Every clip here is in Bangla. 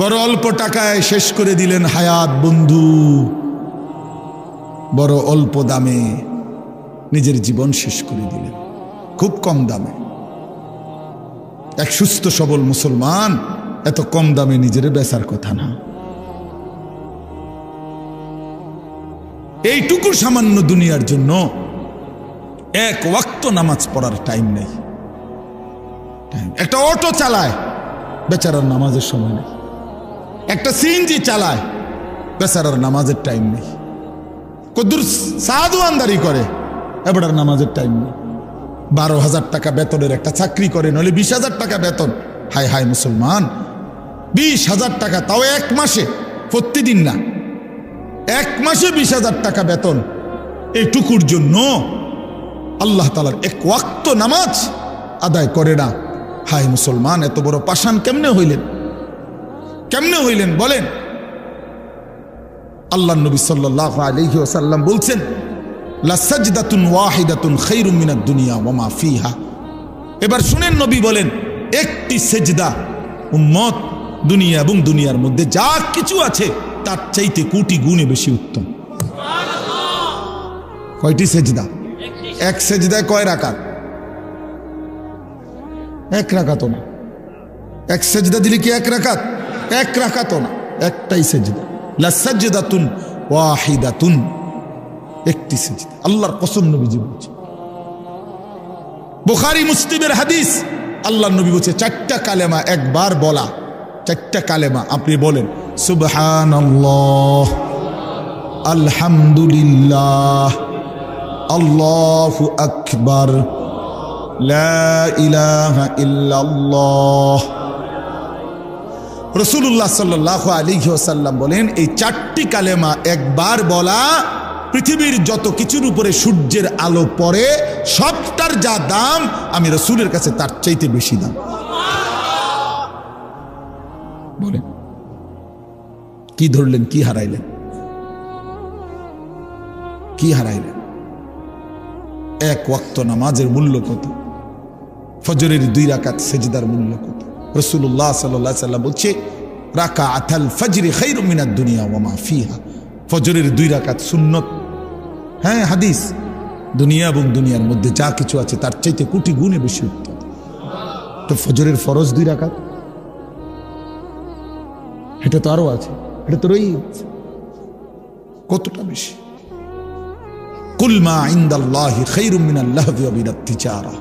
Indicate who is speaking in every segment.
Speaker 1: বড় অল্প টাকায় শেষ করে দিলেন হায়াত বন্ধু, বড় অল্প দামে নিজের জীবন শেষ করে দিলেন, খুব কম দামে। এক সুস্থ সবল মুসলমান এত কম দামে নিজের বেচার কথা না। এইটুকু সামান্য দুনিয়ার জন্য এক ওয়াক্ত নামাজ পড়ার টাইম নেই। একটা অটো চালায়, বেচারার নামাজের সময় নেই। একটা সিএনজি চালায়, বেচারার নামাজের টাইম নেই। কদ্দুর সাধুয়ানদারি করে, এবার নামাজের টাইম নেই। 12,000 টাকা বেতনের একটা চাকরি করে, নইলে 20,000 টাকা বেতন। হায় হায় মুসলমান, 20,000 টাকা, তাও এক মাসে, প্রতিদিন না, এক মাসে 20,000 টাকা বেতন। এইটুকুর জন্য আল্লাহ তাআলার এক ওয়াক্ত নামাজ আদায় করে না। হায় মুসলমান, এত বড় পাষাণ কেমনে হইলেন? কেমনে হইলেন বলেন? আল্লাহ নবী সাল্লাল্লাহু আলাইহি ওয়াসাল্লাম বলছেন, লা সাজদাতুন ওয়াহিদাতুন খায়রুম মিনাদ দুনিয়া ওয়া মা ফিহা। এবার শুনেন, নবী বলেন, একটি সেজদা উম্মত দুনিয়া এবং দুনিয়ার মধ্যে যা কিছু আছে তার চাইতে কোটি গুণে বেশি উত্তম। কয়টি সেজদা? এক সেজদায় কয় রাকাত? এক রাকাতও না। এক সেজদা দিলে কি এক রাকাত? এক রাকাতও না, একটাই সেজদা। লা সাজদাতুন ওয়াহিদাতুন, একটি সেজদা। আল্লাহর কসম নবীজি বলছে, বুখারী মুসলিমের হাদিস। আল্লাহর নবী বলছে, 4টা কালেমা একবার বলা, 4টা কালেমা আপনি বলেন, সুবহানাল্লাহ, আলহামদুলিল্লাহ, আল্লাহু আকবার, লা ইলাহা ইল্লাল্লাহ। রাসূলুল্লাহ সাল্লাল্লাহু আলাইহি ওয়াসাল্লাম বলেন, এই 4টি কালেমা একবার বলা পৃথিবীর যত কিছুর উপরে সূর্যের আলো পড়ে সবটার যা দাম, আমি রাসূলের কাছে তার চাইতে বেশি দাম। বলেন, কি ধরলেন, কি হারাইলেন? কি হারাইলেন? এক ওয়াক্ত নামাজের মূল্য কত? ফজরের 2 রাকাত সেজদার মূল্য কত? রাসূলুল্লাহ সাল্লাল্লাহু আলাইহি ওয়াসাল্লাম বলছে, রাকাআতুল ফজরি খায়রুম মিনাদ দুনিয়া ওয়া মা ফিহা। ফজরের 2 রাকাত সুন্নত, হ্যাঁ হাদিস, দুনিয়া এবং দুনিয়ার মধ্যে যা কিছু আছে তার চাইতে কোটি গুণে বেশি উত্তম। তো ফজরের ফরজ 2 রাকাত, এটা তো আরো আছে, এটা তো রয়েছে, কতটা বেশি। কুল মা ইনদাল্লাহি খায়রুম মিনাল লাহবি ওয়া মিনাত তিজারা।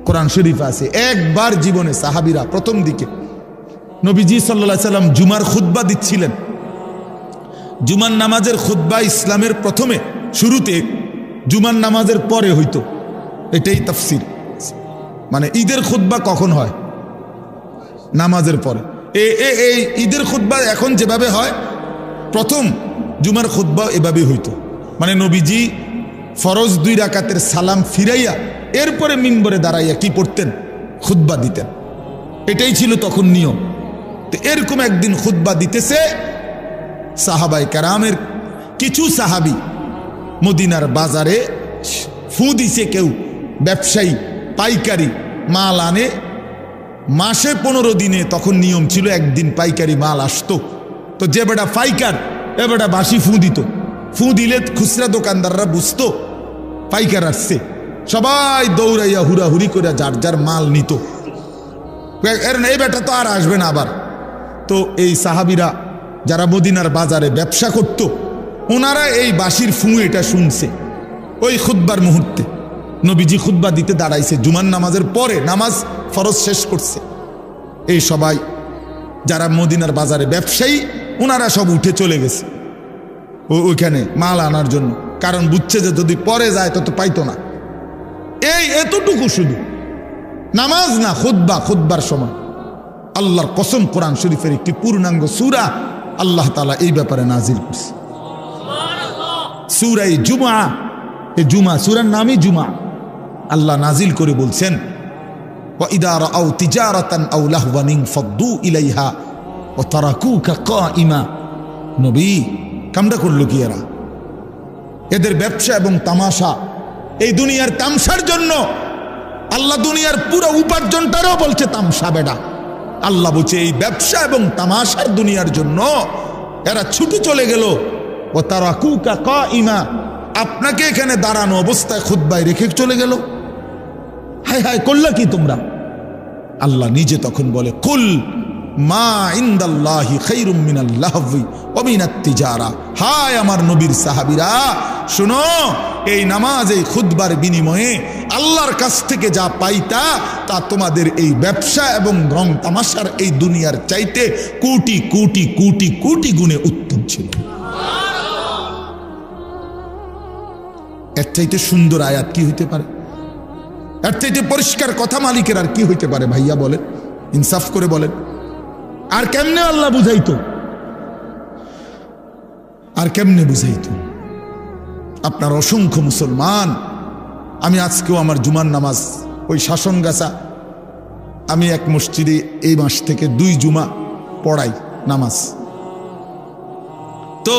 Speaker 1: কোরআন শরীফ আছে। একবার জীবনে সাহাবীরা প্রথম দিকে নবীজি সাল্লাল্লাহু আলাইহি সাল্লাম জুমার খুতবা দিচ্ছিলেন। জুমার নামাজের খুতবা ইসলামের প্রথমে শুরুতে জুমার নামাজের পরে হইতো, এটাই তাফসীর। মানে ঈদের খুতবা কখন হয়? নামাজের পরে। এই ঈদের খুতবা এখন যেভাবে হয়, প্রথম জুমার খুতবা এভাবে হইতো। মানে নবীজি ফরজ 2 রাকাতের সালাম ফিরাইয়া এরপরে মিম্বরে দাঁড়াইয়া কি পড়তেন? খুতবা দিতেন। এটাই ছিল তখন নিয়ম। তো এরকম একদিন খুতবা দিতেছে, সাহাবায়ে কেরামের কিছু সাহাবী মদিনার বাজারে ফু দিছে, কেউ ব্যবসায়ী পাইকারি মাল আনে, মাসে 15 দিনে তখন নিয়ম ছিল একদিন পাইকারি মাল আসতো। তো যে বেটা পাইকার, এ বেটা বাসি ফু দিত। ফু দিলে খুচরা দোকানদাররা বুঝতো পাইকার আসছে, সবাই দৌড়াইয়া হুড়াহুড়ি করে যার যার মাল নিত। এই বেটা তো আর আসবে না আবার। তো এই সাহাবীরা যারা মদিনার বাজারে ব্যবসা করত, ওনারা এই বাঁশির ফু এটা শুনছে। ওই খুতবার মুহূর্তে নবীজি খুতবা দিতে দাঁড়াইছে, জুমার নামাজের পরে, নামাজ ফরজ শেষ করছে। এই সবাই যারা মদিনার বাজারে ব্যবসায়ী, ওনারা সব উঠে চলে গেছে ওইখানে মাল আনার জন্য, কারণ বুঝছে যে যদি পরে যায় তো পাইতো না। এই এতটুকু শুধু নামাজ না, খুতবার সময় আল্লাহর কসম, কোরআন শরীফের একটি পূর্ণাঙ্গ সূরা আল্লাহ তাআলা এই ব্যাপারে নাজিল করছে। সূরা জুমা, এই জুমা সূরার নামই জুমা। আল্লাহ নাজিল করে বলছেন, ওয়া ইদা রাআউ তিজারাতান আও লাহওয়ান ফাদ্দু ইলাইহা ওয়া তারাকুকা কাইমা। নবী, কামটা করলো কি এরা? এদের ব্যবসা এবং তামাশা, এই দুনিয়ার তামসার জন্য আল্লাহ দুনিয়ার পুরো উপার্জনটারও বলছে তামসা। বেডা আল্লাহ বলছে এই ব্যবসা এবং তামাশার দুনিয়ার জন্য এরা ছুটে চলে গেল। ও তারাকুকা কাইমা, আপনাকে এখানে দাঁড়ানো অবস্থায় খুতবায় রেখে চলে গেল। হায় হায় করলা কি তোমরা? আল্লাহ নিজে তখন বলে, কুল মা ইনদাল্লাহি খায়রুম মিনাল লাহবি ওয়া মিনাত তিজারা। হায় আমার নবীর সাহাবীরা, শুনো, এই নামাজ এই খুতবার বিনিময়ে আল্লাহর কাছ থেকে যা পাইতা তা তোমাদের এই ব্যবসা এবং রং তামাশার এই দুনিয়ার চাইতে কোটি কোটি কোটি কোটি গুণে উত্তম ছিল। এর চাইতে সুন্দর আয়াত কি হইতে পারে? এর চাইতে পরিষ্কার কথা মালিকের আর কি হইতে পারে? ভাইয়া বলেন, ইনসাফ করে বলেন। আর কেমনে আল্লাহ বুঝাইতো? আর কেমনে বুঝাইতো? আপনার অসংখ্য মুসলমান, আমি আজকেও আমার জুমার নামাজ ওই শাসনগাছা, আমি এক মসজিদে এই মাস থেকে 2 জুমা পড়াই নামাজ। তো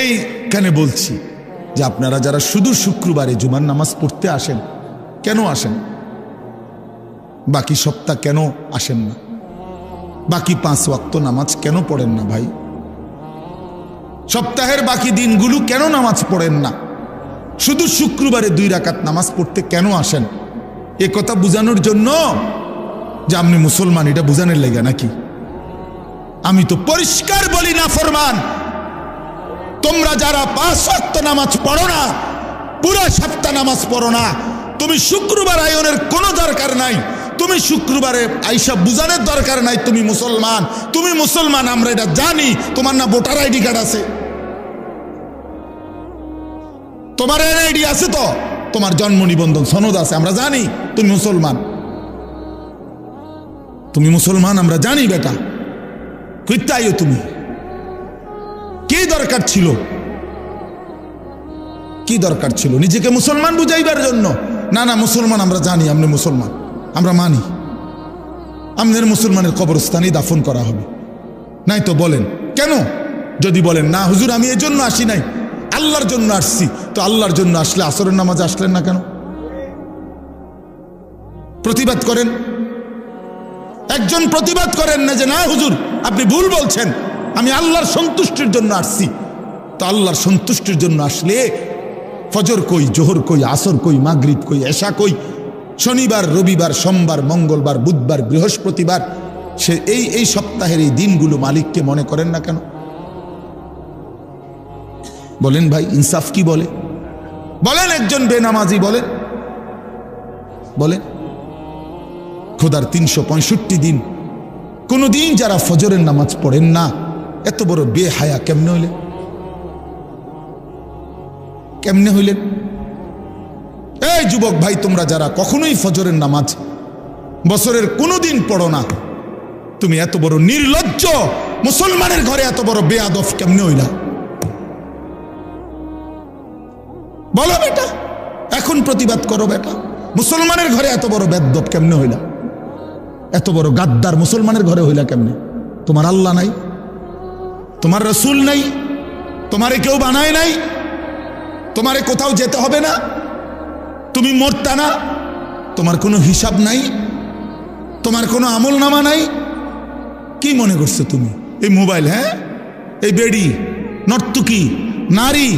Speaker 1: এইখানে বলছি যে আপনারা যারা শুধু শুক্রবারে জুমার নামাজ পড়তে আসেন, কেন আসেন? বাকি সপ্তাহ কেন আসেন না? বাকি 5 ওয়াক্ত নামাজ কেন পড়েন না ভাই? সপ্তাহের বাকি দিনগুলো কেন নামাজ পড়েন না? শুধু শুক্রবারে 2 রাকাত নামাজ পড়তে কেন আসেন? এ কথা বুঝানোর জন্য যে আপনি মুসলমান, এটা বুঝানোর লেগে নাকি? আমি তো পরিষ্কার বলি না ফরমান, তোমরা যারা 5 ওয়াক্ত নামাজ পড়ো না, পুরো সপ্তাহ নামাজ পড়ো না, তুমি শুক্রবার আয়োনের কোনো দরকার নাই, তুমি শুক্রবারে আইসা বুঝানোর দরকার নাই তুমি মুসলমান। তুমি মুসলমান আমরা এটা জানি। তোমার না ভোটার আইডি কার্ড আছে? তোমার এনআইডি আছে তো? তোমার জন্ম নিবন্ধন সনদ আছে, আমরা জানি তুমি মুসলমান। তুমি মুসলমান আমরা জানি বেটা। কইতাইও তুমি কি দরকার ছিল? কি দরকার ছিল নিজেকে মুসলমান বুঝাইবার জন্য? না না, মুসলমান আমরা জানি, আপনি মুসলমান আমরা মানি, আমাদের মুসলমানের কবরস্থানে দাফন করা হবে। নাই তো বলেন কেন? যদি বলেন না হুজুর আমি এই জন্য আসি নাই, আল্লাহর জন্য আসছি, তো আল্লাহর জন্য আসলে আসরের নামাজে আসলেন না কেন? প্রতিবাদ করেন। একজন প্রতিবাদ করেন না যে না হুজুর আপনি ভুল বলছেন, আমি আল্লাহর সন্তুষ্টির জন্য আসছি। তো আল্লাহর সন্তুষ্টির জন্য আসলে ফজর কই, জোহর কই, আসর কই, মাগরিব কই, এশা কই, শনিবার, রবিবার, সোমবার, মঙ্গলবার, বুধবার, বৃহস্পতিবার, সে এই সপ্তাহের এই দিনগুলো মালিককে মনে করেন না কেন? বলেন ভাই, ইনসাফ কি বলে? বলেন একজন বেনামাজি বলেন, বলেন খোদার 365 দিন কোনদিন যারা ফজরের নামাজ পড়েন না, এত বড় বেহায়া কেমনে হইলেন? কেমনে হইলেন? এই যুবক ভাই, তোমরা যারা কখনোই ফজরের নামাজ বছরের কোনোদিন পড়ো না, তুমি এত বড় নির্লজ্জ মুসলমানের ঘরে এত বড় বেয়াদব কেমনে হইলা? বলো বেটা, এখন প্রতিবাদ করো বেটা। মুসলমানের ঘরে এত বড় বেয়াদব কেমনে হইলা? এত বড় গাদ্দার মুসলমানের ঘরে হইলা কেমনে? তোমার আল্লাহ নাই, তোমার রসুল নাই, তোমারে কেউ বানায় নাই, তোমারে কোথাও যেতে হবে না, তুমি মরতা না, তোমার কোনো হিসাব নাই, তোমার কোনো আমল নামা নাই। কি মনে করছো তুমি? এই মোবাইল, হ্যাঁ, এই বেড়ি, নর্তুকি, নারী,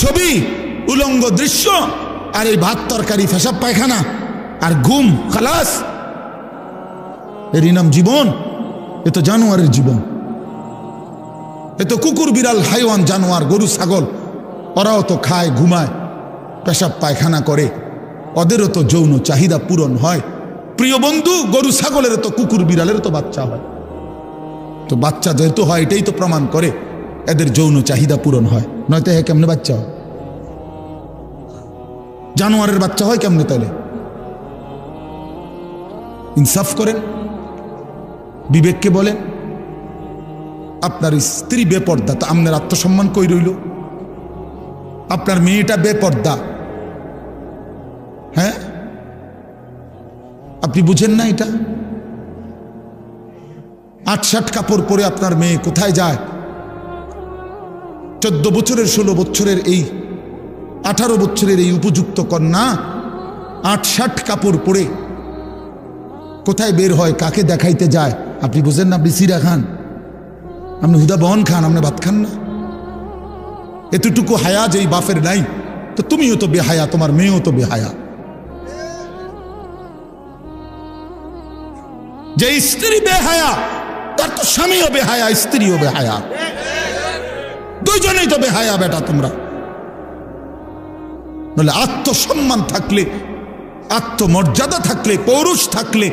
Speaker 1: ছবি, উলঙ্গ দৃশ্য, আর এই ভাত তরকারি, পেশাব পায়খানা আর ঘুম, খালাস, এরই নাম জীবন? এ তো জানোয়ারের জীবন। এ তো কুকুর, বিড়াল, হাইওয়ান, জানোয়ার, গরু, ছাগল, ওরাও তো খায়, ঘুমায়, পেশাব পায়খানা করে, ওদেরও তো যৌন চাহিদা পূরণ হয়। প্রিয় বন্ধু, গরু ছাগলেরও তো, কুকুর বিড়ালেরও তো বাচ্চা হয়। তো বাচ্চা যেহেতু হয়, এটাই তো প্রমাণ করে এদের যৌন চাহিদা পূরণ হয়, নয়তো হ্যাঁ কেমনে বাচ্চা হয়? জানোয়ারের বাচ্চা হয় কেমনে তাহলে? ইনসাফ করেন, বিবেককে বলেন। আপনার স্ত্রী বেপর্দা, তো আপনার আত্মসম্মান কই রইল? আপনার মেয়েটা বেপর্দা, হ্যাঁ, আপনি বুঝেন না এটা? 8-7 কাপড় পরে আপনার মেয়ে কোথায় যায়? 14 বছরের, 16 বছরের, এই 18 বছরের এই উপযুক্ত কন্যা 8-7 কাপড় পরে কোথায় বের হয়, কাকে দেখাইতে যায় আপনি বুঝেন না? আপনি সিরা খান, আপনি হুদা বহন খান, আপনি ভাত খান না? এতটুকু হায়া যে বাপের নাই, তো তুমিও তো বেহায়া, তোমার মেয়েও তো বেহায়া। যে স্ত্রী বেহায়া তার তো স্বামীও বেহায়া, স্ত্রীও বেহায়া, দুইজনেই তো বেহায়া বেটা তোমরা। বলে আত্মসম্মান থাকলে, আত্মমর্যাদা থাকলে, পৌরুষ থাকলে,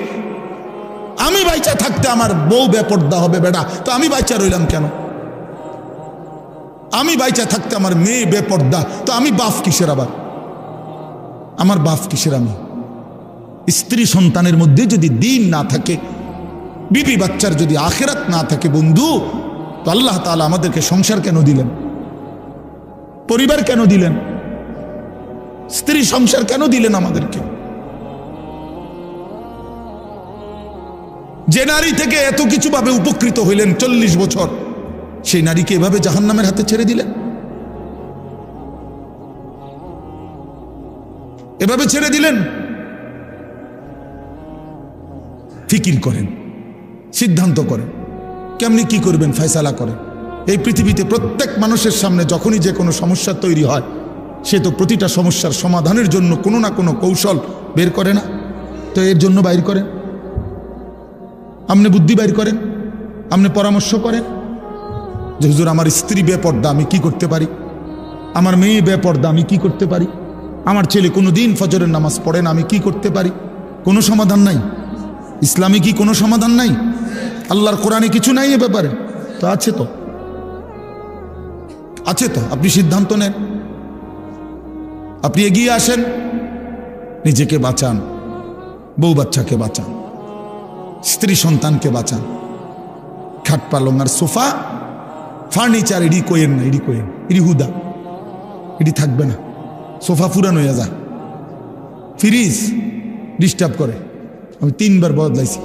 Speaker 1: আমি বাইচা থাকতে আমার বউ বেপর্দা হবে বেটা, তো আমি বাইচা রইলাম কেন? আমি বাইচা থাকতে আমার মেয়ে বেপর্দা, তো আমি বাপ কিসের? আবার আমার বাপ কিসের? আমি স্ত্রী সন্তানের মধ্যে যদি দিন না থাকে, বিবি বাচ্চার যদি আখিরাত না থাকে বন্ধু, তো আল্লাহ তাআলা আমাদেরকে সংসার কেন দিলেন? পরিবার কেন দিলেন? স্ত্রী সংসার কেন দিলেন আমাদেরকে? যে নারী থেকে এত কিছু ভাবে উপকৃত হইলেন 40 বছর, সেই নারীকে এভাবে জাহান্নামের হাতে ছেড়ে দিলেন, এভাবে ছেড়ে দিলেন। ফিকির করেন, সিদ্ধান্ত করেন, কেমনি কি করবেন, ফয়সালা করেন। এই পৃথিবীতে প্রত্যেক মানুষের সামনে যখনই যে কোনো সমস্যা তৈরি হয়, সে তো প্রতিটা সমস্যার সমাধানের জন্য কোনো না কোনো কৌশল বের করে না? তো এর জন্য বাইর করেন, আপনি বুদ্ধি বাইর করেন, আপনি পরামর্শ করেন যে হুজুর আমার স্ত্রী বেপর্দা, আমি কি করতে পারি? আমার মেয়ে বেপর্দা, আমি কি করতে পারি? আমার ছেলে কোনো দিন ফজরের নামাজ পড়ে না, আমি কি করতে পারি? কোনো সমাধান নাই? ইসলামে কি কোনো সমাধান নাই? আল্লাহর কোরআনে কিছু নাই এ ব্যাপারে? তো আছে, তো আছে, তো আপনি সিদ্ধান্ত নেন, আপনি এগিয়ে আসেন, নিজেকে বাঁচান, বউ বাচ্চাকে বাঁচান, স্ত্রী সন্তানকে বাঁচান। খাট পালং আর সোফা ফার্নিচার এডি কোয়েন না, এডি কোয়েন, এডি হুদা, এডি থাকবে না। সোফা পুরানো হয়ে যায়, ফ্রিজ ডিস্টার্ব করে, আমি 3 বার বদলাইছি।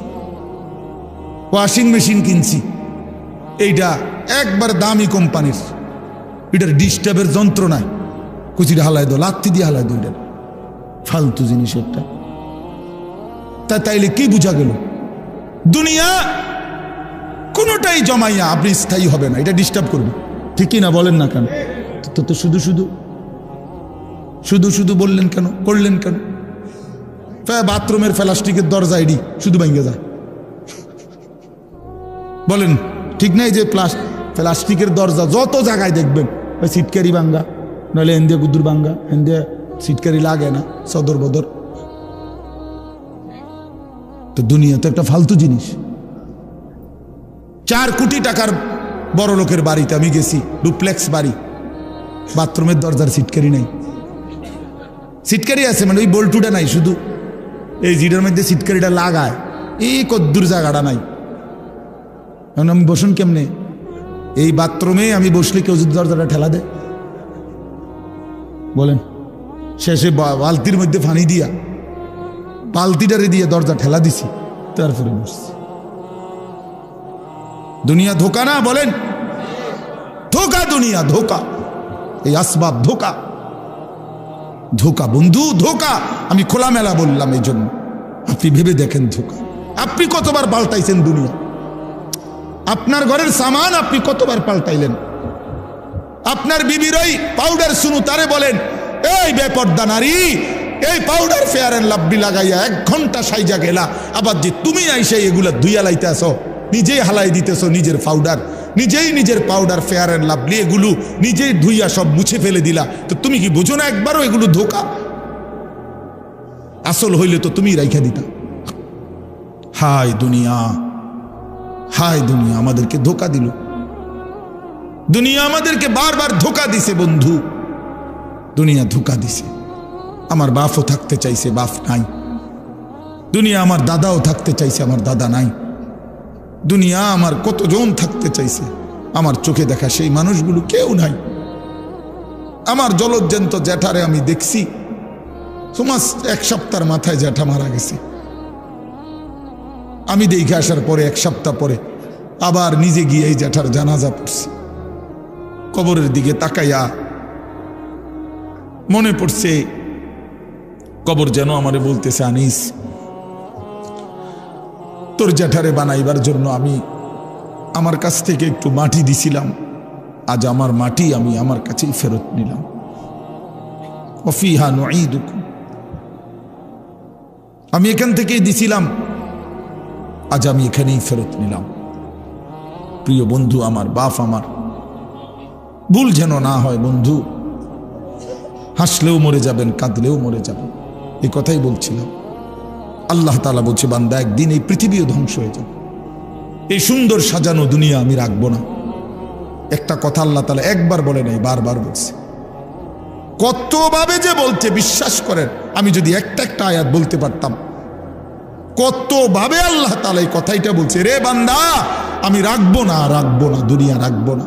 Speaker 1: ওয়াশিং মেশিন কিনছি, এইটা একবার দামি কোম্পানির, এটার ডিস্টার্বের যন্ত্রণায় কুচিটা হালাই দো, লাত্তি দিয়ে হালাই দো, এটা ফালতু জিনিস একটা। তাইলে কি বুঝা গেল? দুনিয়া কোনোটাই জমাইয়া আপনি স্থায়ী হবে না, এটা ডিস্টার্ব করবে, ঠিকই না? বলেন না কেন? তো শুধু শুধু শুধু শুধু বললেন কেন, করলেন কেন? বাথরুমের প্লাস্টিকের দরজা এডি শুধু ভেঙে যায়, বলেন ঠিক নাই? যে প্লাস্টিকের দরজা যত জায়গায় দেখবেন, ওই সিটকারি ভাঙ্গা, নাহলে এন্দিয়া গুদুর ভাঙ্গা, এন্দিয়া সিটকারি লাগে না, সদর বদর। তো দুনিয়া তো একটা ফালতু জিনিস। 4 কোটি টাকার বড় লোকের বাড়িতে আমি গেছি, ডুপ্লেক্স বাড়ি, বাথরুমের দরজার সিটকারি নাই। সিটকারি আছে মানে ওই বল্টুটা নাই, শুধু এই জিডের মধ্যে সিটকারিটা লাগায়, এই কদ্দুর জায়গাটা নাই। এখন আমি বসুন কেমনে? এই বাথরুমে আমি বসলে কেউ যদি দরজাটা ঠেলা দেয়, বলেন? শেষে বালতির মধ্যে পানি দিয়া, বালতিটারে দিয়ে দরজা ঠেলা দিছি, তারপরে বসছি। দুনিয়া ধোকা না? বলেন ধোকা, দুনিয়া ধোকা, এই আসবাব ধোকা, ধোকা বন্ধু, ধোকা। আমি খোলামেলা বললাম এই জন্য, আপনি ভেবে দেখেন ধোকা। আপনি কতবার পাল্টাইছেন দুনিয়া? আপনার ঘরের সামান আপনি কতবার পাল্টাইলেন? আপনার বিবির ওই পাউডার শুনু তারে বলেন, এই বেপর্দা নারী, এই পাউডার ফেয়ার এন্ড লাভলি লাগাইয়া 1 ঘন্টা সাইজা গেলা, আবার যে তুমি আইসা এগুলা ধুইয়া লাইতে আসো, নিজেই হালাই দিতেছো নিজের পাউডার, নিজের পাউডার ফেয়ার এন্ড লাভলি এগুলো নিজেই ধুইয়া সব মুছে ফেলে দিলা, তো তুমি কি বুঝো না একবারও এগুলো ধোকা? আসল হইলে তো তুমি রাইখা দিতা। হায় দুনিয়া, হায় দুনিয়া আমাদেরকে ধোকা দিল। দুনিয়া আমাদেরকে বারবার ধোকা দিছে বন্ধু, দুনিয়া ধোকা দিছে। আমার বাপও থাকতে চাইছে, বাপ নাই। দুনিয়া আমার দাদাও থাকতে চাইছে, আমার দাদা নাই। দুনিয়া আমার কতজন থাকতে চাইছে, আমার চোখে দেখা সেই মানুষগুলো কেউ নাই। আমার জলজ্জান্ত জ্যাঠারে আমি দেখছি, সমাজ 1 সপ্তাহের মাথায় জ্যাঠা মারা গেছে। আমি দেখে আসার পরে 1 সপ্তাহ পরে আবার নিজে গিয়ে এই জ্যাঠার জানাজা পড়ছি। কবরের দিকে তাকাইয়া মনে পড়ছে, কবর যেন আমারে বলতেছে, আনিস তোর জ্যাঠারে বানাইবার জন্য আমি আমার কাছ থেকে একটু মাটি দিছিলাম, আজ আমার মাটি আমি আমার কাছেই ফেরত নিলাম। ওয়াফিহা নুঈদুকুম, আমি এখান থেকেই দিছিলাম, আজ আমি এখানেই ফেরত নিলাম। প্রিয় বন্ধু আমার, বাপ আমার, ভুল যেন না হয় বন্ধু। হাসলেও মরে যাবেন, কাঁদলেও মরে যাবেন, এই কথাই বলছিলাম। আল্লাহ তাআলা বলছে, বান্দা একদিন এই পৃথিবীও ধ্বংস হয়ে যাবে, এই সুন্দর সাজানো দুনিয়া আমি রাখবো না। একটা কথা আল্লাহ তাআলা একবার বলে নাই, বারবার বলছে। কতভাবে যে বলছে বিশ্বাস করেন, আমি যদি একটা একটা আয়াত বলতে পারতাম, কতভাবে আল্লাহ তাআলা এই কথাইটা বলছে, রে বান্দা আমি রাখবো না, রাখবো না, দুনিয়া রাখবো না।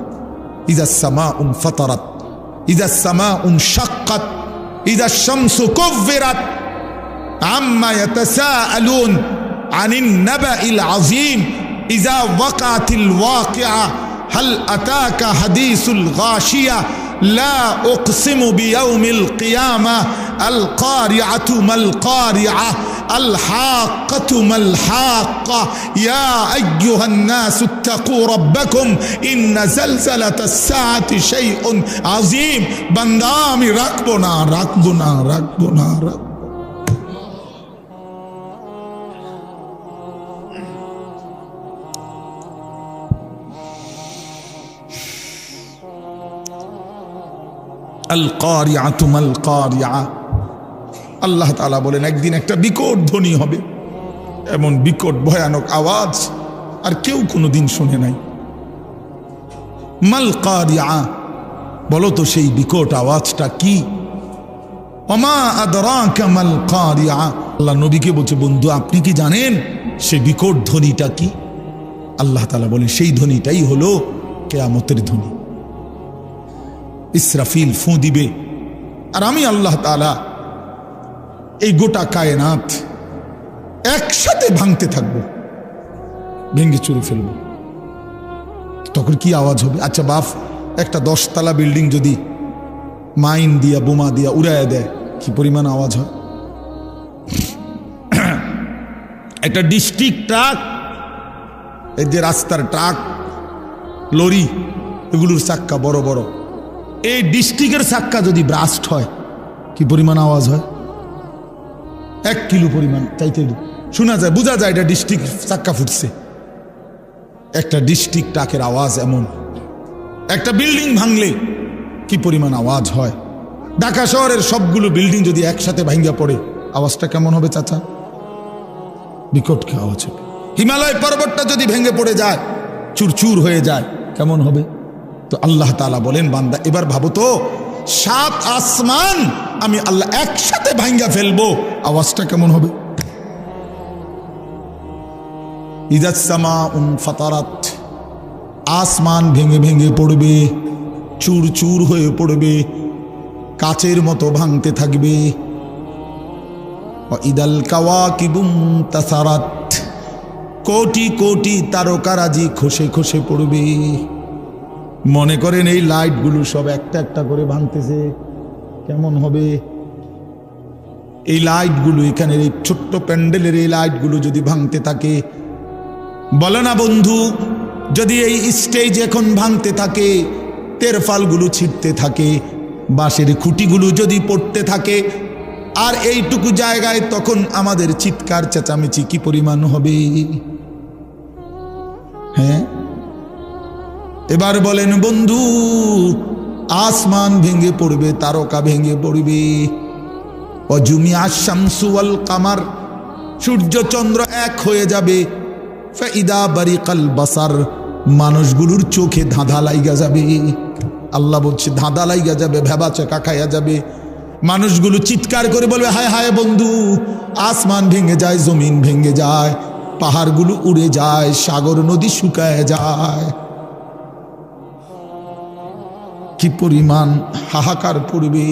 Speaker 1: ইযা সামাউন ফাতারাত, ইযা সামাউন শাক্কাত, ইযা শামসু কুব্বিরাত, আম্মা ইয়াতাসাআলুন আনিন নাবাইল আযীম, ইযা ওয়াকাতিল ওয়াকিআ, হাল আতাকা হাদিসুল গাশিয়া, لا أقسم بيوم القيامة، القارعة ما القارعة، الحاقة ما الحاقة، يا أيها الناس اتقوا ربكم إن زلزلة الساعة شيء عظيم। بندامي ركبنا ركبنا ركبنا ركبنا আল কারিআতু মাল কারিআ। আল্লাহ তাআলা বলেন একদিন একটা বিকট ধ্বনি হবে, এমন বিকট ভয়ানক আওয়াজ আর কেউ কোনোদিন শুনে নাই। মাল কারিআ, বলো তো সেই বিকট আওয়াজটা কি? ওমা আদরাকা মাল কারিআ। আল্লাহ নবীকে বলছে, বন্ধু আপনি কি জানেন সেই বিকট ধ্বনিটা কি? আল্লাহ তাআলা বলেন সেই ধ্বনিটাই হলো কিয়ামতের ধ্বনি। ইসরাফিল ফু দিবে, আর আমি আল্লাহ তাআলা এই গোটা কায়নাত একসাথে ভাঙতে থাকবো, ভেঙে চুরে ফেলবো। তখন কি আওয়াজ হবে? আচ্ছা বাপ, একটা 10 তলা বিল্ডিং যদি মাইন দিয়া বোমা দিয়া উড়াইয়া দেয়, কি পরিমাণ আওয়াজ হয়? একটা ডিস্ট্রিক্ট ট্রাক, এই যে রাস্তার ট্রাক, লরি, এগুলোর চাক্কা বড় বড়, এই ডিস্ট্রিক্টের চাক্কা যদি ব্রাস্ট হয়, কি পরিমাণ আওয়াজ হয়? 1 কিলো পরিমাণ চাইতে শোনা যায়, বোঝা যায় এটা ডিস্ট্রিক্ট চাক্কা ফুটছে। একটা ডিস্ট্রিক্ট ট্রাকের আওয়াজ এমন। একটা বিল্ডিং ভাঙলে কি পরিমাণ আওয়াজ হয়? ঢাকা শহরের সবগুলো বিল্ডিং যদি একসাথে ভাঙ্গা পড়ে, আওয়াজটা কেমন হবে চাচা? বিকট কি আওয়াজ হবে? হিমালয় পর্বতটা যদি ভেঙে পড়ে যায়, চুরচুর হয়ে যায়, কেমন হবে? তো আল্লাহ তাআলা বলেন, বান্দা এবার ভাবো তো, 7 আসমান আমি আল্লাহ একসাথে ভাঙ্গা ফেলবো, আওয়াজটা কেমন হবে? ইযাস সামাউন ফাতারাত, আসমান ভেঙে ভেঙে পড়বে, চুর চুর হয়ে পড়বে, কাচের মতো ভাঙতে থাকবে। ইদাল কাওয়াকিবুম তাসারাত, কোটি কোটি তারকারাজি খসে খসে পড়বে। মনে করেন এই লাইটগুলো সব একটা একটা করে ভাঙতেছে, কেমন হবে? এই লাইটগুলো, এখানের এই ছোট্ট প্যান্ডেলের এই লাইটগুলো যদি ভাঙতে থাকে, বলো না বন্ধু, যদি এই স্টেজ এখন ভাঙতে থাকে, তেরফালগুলো ছিটতে থাকে, বাঁশের খুঁটিগুলো যদি পড়তে থাকে, আর এইটুকু জায়গায়, তখন আমাদের চিৎকার চেঁচামেচি কি পরিমাণ হবে? হ্যাঁ, এবার বলেন বন্ধু, আসমান ভেঙে পড়বে, তারকা ভেঙে পড়বে। অজুমিয়া শামসু ওয়াল কামার, সূর্য চন্দ্র এক হয়ে যাবে। ফাইদা বারিকাল বাসার, মানুষগুলোর চোখে ধাঁধা লাইগা যাবে। আল্লাহ বলছে ধাঁধা লাইগা যাবে, ভেবা চাকা খাইয়া যাবে। মানুষগুলো চিৎকার করে বলবে, হায় হায় বন্ধু, আসমান ভেঙে যায়, জমিন ভেঙে যায়, পাহাড়গুলো উড়ে যায়, সাগর নদী শুকায় যায়। কি পরিমাণ হাহাকার পড়বে।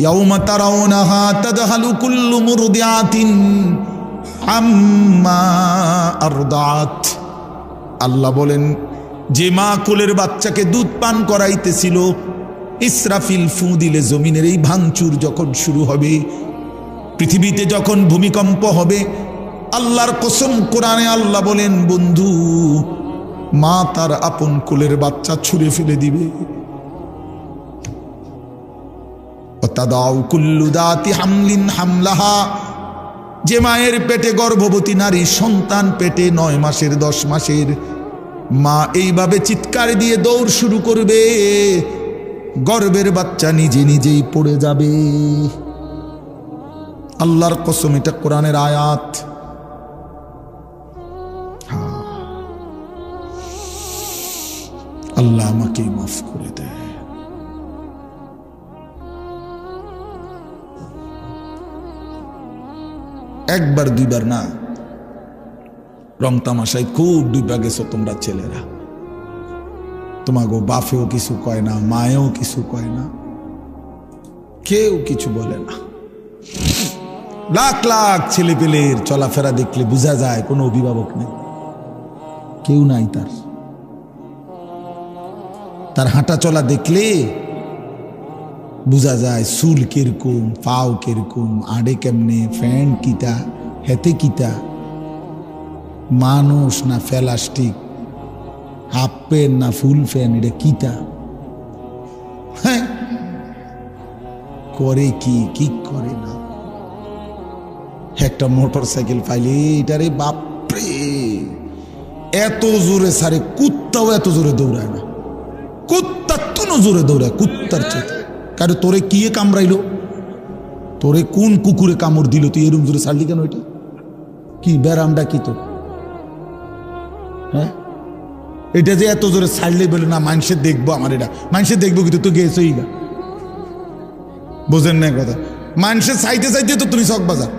Speaker 1: ইয়াউমা তারাউনাহা তাদহালু কুল্লু মুরদিআতিন আম্মা আরদাত। আল্লাহ বলেন, যে মা কোলের বাচ্চাকে দুধ পান করাইতেছিল, ইসরাফিল ফু দিলে জমিনের এই ভাঙচুর যখন শুরু হবে, পৃথিবীতে যখন ভূমিকম্প হবে, আল্লাহর কসম, কোরআনে আল্লাহ বলেন, বন্ধু, মা তার আপন কোলের বাচ্চা ছুঁড়ে ফেলে দিবে। তাদাউ কুল্লু দাতি হামলিন হামলাহা, যে মায়ের পেটে গর্ভবতী নারী, সন্তান পেটে 9 মাসের 10 মাসের, মা এইভাবে চিৎকার দিয়ে দৌড় শুরু করবে, গর্ভের বাচ্চা নিজে নিজেই পড়ে যাবে। আল্লাহর কসম, এটা কোরআনের আয়াত। আল্লাহ আমাকে মাফ করে দেয়। একবার দুইবার না, রং তামাশায় খুব ডুবা গেছো তোমরা ছেলেরা। তোমাকে বাপেও কিছু কয় না, মায়েও কিছু কয় না, কেউ কিছু বলে না। লাখ লাখ ছেলে পেলের চলাফেরা দেখলে বোঝা যায় কোনো অভিভাবক নেই, কেউ নাই। তার হাঁটা চলা দেখলে বোঝা যায় চুল কিরকম, পাও কিরকম, আড়ে কেমনে, ফ্যান কিতা, হেতে কিতা, মানুষ না প্লাস্টিক, হাফ প্যান্ট না ফুল প্যান্ট, এটা কিতা, হ্যাঁ, করে কি করে না। একটা মোটর সাইকেল পাইলে এটারে বাপরে এত জোরে সারে, কুত্তাও এত জোরে দৌড়ায় না, কুত্তার তুনো জোরে দৌড়ায়, কুত্তার চেয়ে। কারণ তোরে কি কামড়াইলো, তোরে কোন কুকুরে কামড় দিল, তুই এরম জোরে ছাড়লি কেন? এটা কি ব্যারামটা কি তোর? হ্যাঁ, এটা যে এত জোরে ছাড়লে বলে না মানুষে দেখবো, আমার এটা মানুষে দেখবো, কিন্তু তুই গেছই গা, বোঝেন না কথা। মানুষের চাইতে চাইতে তো তুমি চক বাজার,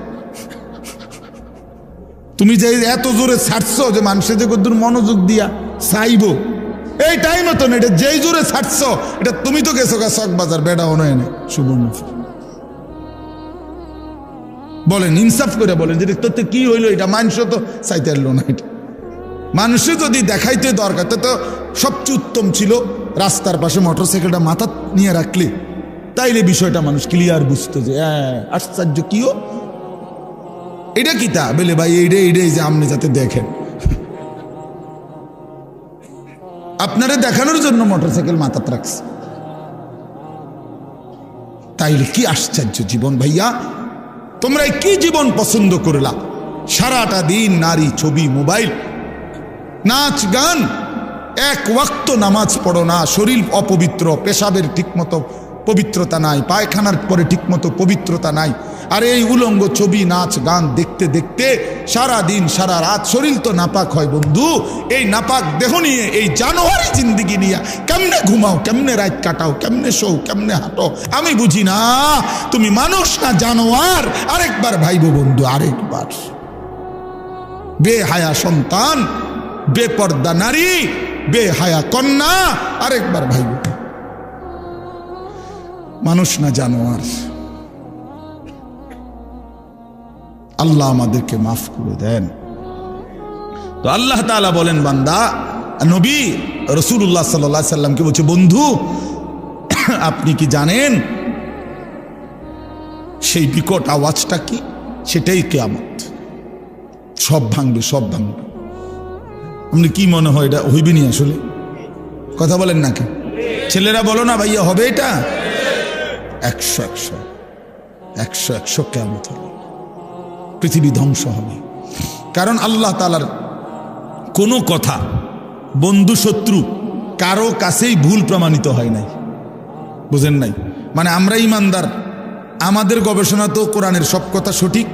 Speaker 1: তুমি যে এত জোরে ছাড়ছো যে মানুষের যে কদ্দুর মনোযোগ দিয়া চাইবো, এই টাইম মতো না, এটা যেই জোরে ছাড়ছো, এটা তুমি তো গেছো গা চক বাজার, বেড়া অনয় নেই সুবর্ণপুর। বলেন ইনসাফ করে বলেন, যে তোর কি হইলো, এটা মানুষ তো চাইতে পারলো না। এটা মানুষে যদি দেখাইতে দরকার, তো সবচেয়ে উত্তম ছিল রাস্তার পাশে মোটরসাইকেলটা মাথা নিয়ে রাখলে, তাইলে বিষয়টা মানুষ ক্লিয়ার বুঝতো যে আশ্চর্য কিও এটা কিতা বলে, ভাই এইটাই যে আপনি যাতে দেখেন, আপনারা দেখানোর জন্য মোটরসাইকেল মাথাতে রাখছে। তাইলে কি আশ্চর্য জীবন ভাইয়া, তোমরা কি জীবন পছন্দ করলা? সারাটা দিন নারী, ছবি, মোবাইল, নাচ গান, এক ওয়াক্ত নামাজ পড়ো না, শরীর অপবিত্র, পেশাবের ঠিকমতো পবিত্রতা নাই, পায়খানার পরে ঠিকমতো পবিত্রতা নাই, আর এই উলঙ্গ ছবি, নাচ গান দেখতে দেখতে সারা দিন সারা রাত শরীর তো নাপাক হয়। বন্ধু, এই নাপাক দেহ নিয়ে, এই জানোয়ারি জিন্দিগি নিয়ে কেমনে ঘুমাও, কেমনে রাত কাটাও, কেমনে শো, কেমনে হাঁটো, আমি বুঝি না। তুমি মানুষ না জানোয়ার? আরেকবার ভাইবো বন্ধু, আরেকবার। বেহায়া সন্তান, বেপর্দা নারী, বেহায়া কন্যা, আরেকবার ভাইবো, মানুষ না জানোয়ার। আল্লাহ আমাদেরকে মাফ করে দেন। তো আল্লাহ তাআলা বলেন, বান্দা নবী রাসূলুল্লাহ সাল্লাল্লাহু আলাইহি সাল্লামকে বলছে, বন্ধু আপনি কি জানেন সেই বিকট আওয়াজটা কি? সেটাই কিয়ামত, সব ভাঙবে, সব ভাঙবে। আপনি কি মনে হয় এটা হইবে নি? আসলে কথা বলেন না কেন? ছেলেরা বলো না ভাইয়া, হবে এটা? 100 কিয়ামত হবে, পৃথিবী ধ্বংস হবে। কারণ আল্লাহ তাআলার কোনো কথা বন্ধু শত্রু কারো কাছেই ভুল প্রমাণিত হয় নাই, বুঝেন নাই? মানে আমরা ইমানদার, আমাদের গবেষণা তো কোরআনের সব কথা সঠিক,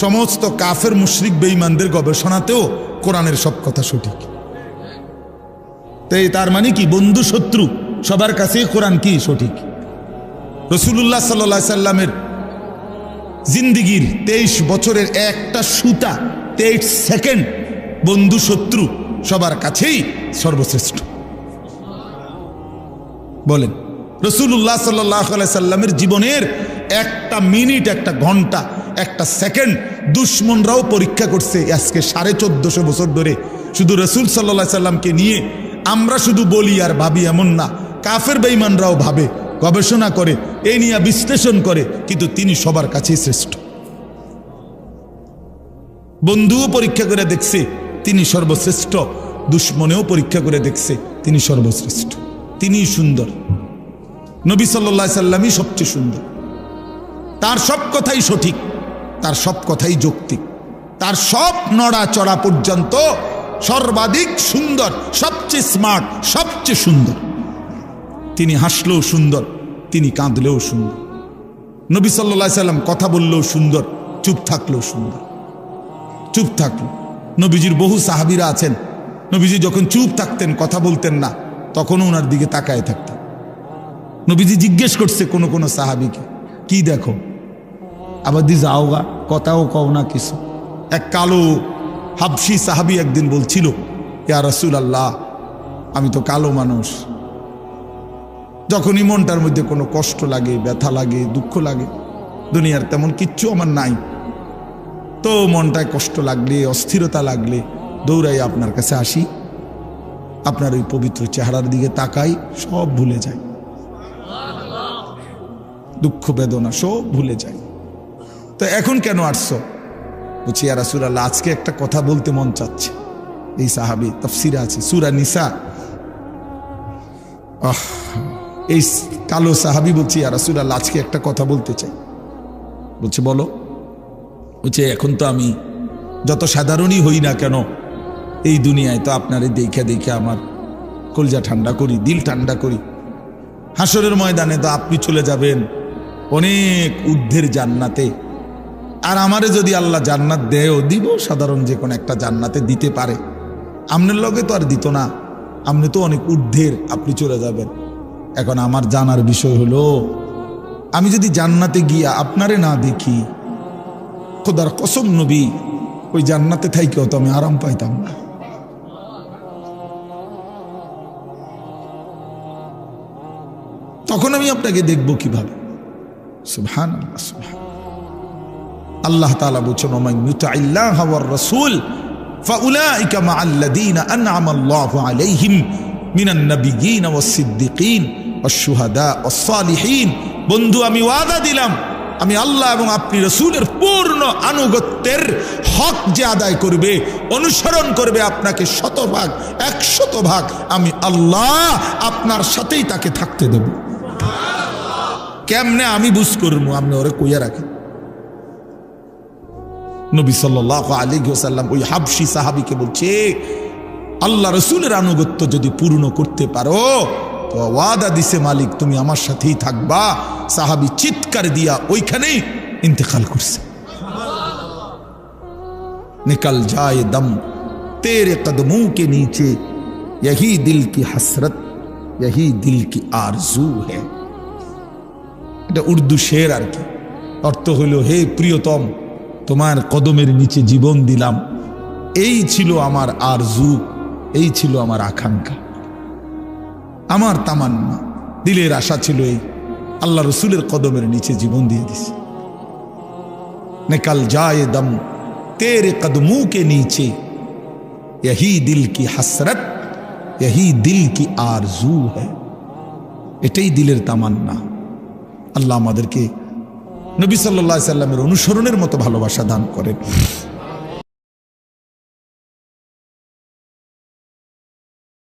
Speaker 1: সমস্ত কাফের মুশরিক বেঈমানদের গবেষণাতেও কোরআনের সব কথা সঠিক। তাই তার মানে কি, বন্ধু শত্রু সবার কাছেই কোরআন কি সঠিক। রাসূলুল্লাহ সাল্লাল্লাহু আলাইহি সাল্লামের জিন্দিগির 23 বছরের একটা সুতা, 23 সেকেন্ড বন্ধু শত্রু সবার কাছেই সর্বশ্রেষ্ঠ। বলেন, রাসূলুল্লাহ সাল্লাল্লাহু আলাইহি সাল্লামের জীবনের একটা মিনিট, একটা ঘন্টা, একটা সেকেন্ড দুশমনরাও পরীক্ষা করছে। আজকে 1450 বছর ধরে শুধু রাসূল সাল্লাল্লাহু আলাইহি সাল্লামকে নিয়ে আমরা শুধু বলি আর ভাবি এমন না, কাফের বেঈমানরাও ভাবে, গবেষণা করে, এই নিয়ে বিশ্লেষণ করে, কিন্তু তিনি সবার কাছেই শ্রেষ্ঠ। বন্ধুও পরীক্ষা করে দেখছে তিনি সর্বশ্রেষ্ঠ, দুশ্মনেও পরীক্ষা করে দেখছে তিনি সর্বশ্রেষ্ঠ, তিনিই সুন্দর। নবী সাল্লাল্লাহু আলাইহি সাল্লামই সবচেয়ে সুন্দর। তার সব কথাই সঠিক, তার সব কথাই যৌক্তিক, তার সব নড়াচড়া পর্যন্ত সর্বাধিক সুন্দর, সবচেয়ে স্মার্ট, সবচেয়ে সুন্দর। তিনি হাসলেও সুন্দর, তিনি কাঁদলেও সুন্দর। নবী সাল্লাল্লাহু আলাইহি সাল্লাম কথা বললেও সুন্দর, চুপ থাকলেও সুন্দর। চুপ থাকলো, নবীজির বহু সাহাবীরা আছেন, নবীজি যখন চুপ থাকতেন, কথা বলতেন না, তখনও ওনার দিকে তাকায় থাকতেন। নবীজি জিজ্ঞেস করছে কোনো কোনো সাহাবীকে, কি দেখো? আবার দি যাওগা, কথাও কও না কিছু। এক কালো হাবশি সাহাবী একদিন বলছিল, ইয়া রাসূলুল্লাহ, আমি তো কালো মানুষ, যখনই মনটার মধ্যে কোনো কষ্ট লাগে, ব্যথা লাগে, দুঃখ লাগে, দুনিয়ার তেমন কিচ্ছু আমার নাই, তো মনটায় কষ্ট লাগলে, অস্থিরতা লাগলে দৌড়াই আপনার কাছে আসি, আপনার ওই পবিত্র চেহারার দিকে তাকাই, সব ভুলে যাই, দুঃখ বেদনা সব ভুলে যাই। তো এখন কেন আসছো? বলছি, ইয়া রাসূলুল্লাহ, আজকে একটা কথা বলতে মন চাচ্ছে। এই সাহাবী, তাফসিরে আছে সূরা নিসা, এই কালো সাহাবী বলছি, ইয়া রাসূলুল্লাহ, আজকে একটা কথা বলতে চাই। বলছে, বলো। বলছে, এখন তো আমি যত সাধারণই হই না কেন, এই দুনিয়ায় তো আপনারে দেখে দেখে আমার কলজা ঠান্ডা করি, দিল ঠান্ডা করি। হাসরের ময়দানে তো আপনি চলে যাবেন অনেক ঊর্ধ্বের জান্নাতে, আর আমারে যদি আল্লাহ জান্নাত দেয়ও, দিব সাধারণ যে কোনো একটা জান্নাতে দিতে পারে, আমনের লগে তো আর দিত না, আপনি তো অনেক ঊর্ধ্বের, আপনি চলে যাবেন। এখন আমার জানার বিষয় হলো, আমি যদি জান্নাতে গিয়া আপনারে না দেখি, খোদার কসম নবী, ওই জান্নাতে থাইকেও তো আমি আরাম পাইতাম না। তখন আমি আপনাকে দেখব কিভাবে? সুবহানাল্লাহ, সুবহানাল্লাহ। আল্লাহ তাআলা বলেছেন, ওমান ইউতি'আল্লাহ ওয়ার রাসূল ফাউলাইকা মা'আল্লাযীনা আন'আমা আল্লাহু আলাইহিম মিনান নাবিয়্যিন ওয়াস সিদ্দিকিন ওয়াশ শুহাদা ওয়াস সালিহিন। বন্ধু, আমি ওয়াদা দিলাম, আমি আল্লাহ এবং আপনি রাসূলের পূর্ণ আনুগত্যের হক যে আদায় করবে, অনুসরণ করবে আপনাকে 100%, 100%, আমি আল্লাহ আপনার সাথেই তাকে থাকতে দেব। কেমনে আমি বুঝ করবো? আপনি ওরে কইয়া রাখেন। নবী সাল্লাল্লাহু আলাইহি ওয়াসাল্লাম ওই হাবশি সাহাবীকে বলছে, আল্লাহ রাসূলের আনুগত্য যদি পূর্ণ করতে পারো তো ওয়াদা দিছে মালিক, তুমি আমার সাথেই থাকবা। সাহাবী চিৎকার দিয়া ওইখানেই ইন্তেকাল করছে। निकल जाए दम तेरे कदमों के नीचे, यही दिल की हसरत, यही दिल की आरजू है। এটা উর্দু শের আর কি। অর্থ হলো, হে প্রিয়তম, তোমার কদমের নিচে জীবন দিলাম, এই ছিল আমার আরজু, এই ছিল আমার আকাঙ্ক্ষা, আমার তামান্না, দিলের আশা ছিল এই, আল্লাহ রসুলের কদমের নিচে জীবন দিয়ে দিছে। निकल जाए दम तेरे कदमों के नीचे, यही दिल की हसरत, यही दिल की आरजू है। এটাই দিলের তামান্না। আল্লাহ আমাদেরকে নবী সাল্লাল্লাহু আলাইহি সাল্লামের অনুসরণের মতো ভালোবাসা দান করেন।